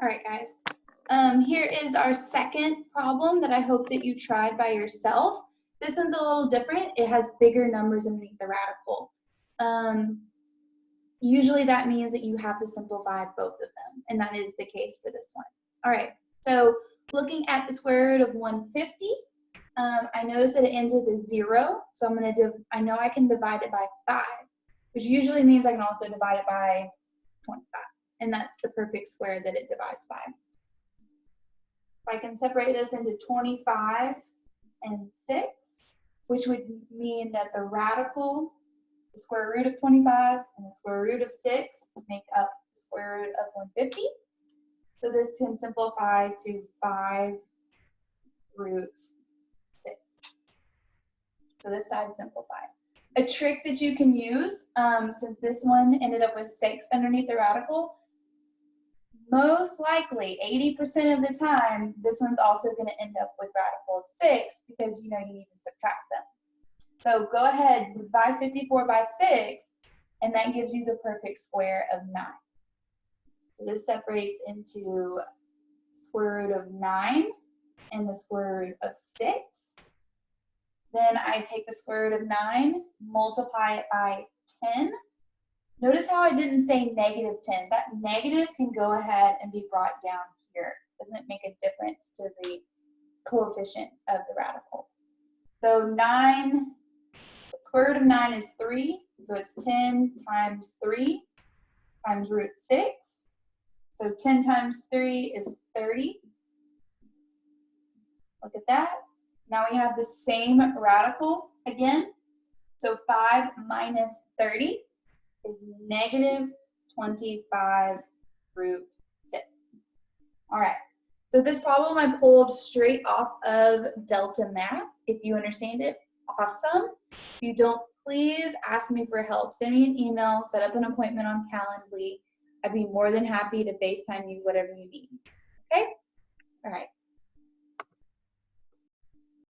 All right, guys. Here is our second problem that I hope that you tried by yourself. This one's a little different. It has bigger numbers underneath the radical. Usually that means that you have to simplify both of them, and that is the case for this one. All right, so looking at the square root of 150, I notice that it ends with a 0, so I know I can divide it by 5, which usually means I can also divide it by 25, and that's the perfect square that it divides by. I can separate this into 25 and 6, which would mean that the radical, the square root of 25 and the square root of 6 make up the square root of 150. So this can simplify to 5 root 6. So this side simplified. A trick that you can use, since this one ended up with 6 underneath the radical, most likely 80% of the time, this one's also going to end up with radical of 6 because you know you need to subtract them. So go ahead, divide 54 by 6, and that gives you the perfect square of 9. So this separates into square root of 9 and the square root of 6. Then I take the square root of 9, multiply it by 10. Notice how I didn't say negative 10. That negative can go ahead and be brought down here. Doesn't make a difference to the coefficient of the radical. So 9, square root of 9 is 3, so it's 10 times 3 times root 6. So 10 times 3 is 30. Look at that. Now we have the same radical again. So 5 minus 30 is negative 25 root 6. All right, so this problem I pulled straight off of Delta Math. If you understand it, awesome. If you don't, please ask me for help. Send me an email, set up an appointment on Calendly. I'd be more than happy to FaceTime you, whatever you need. Okay? All right.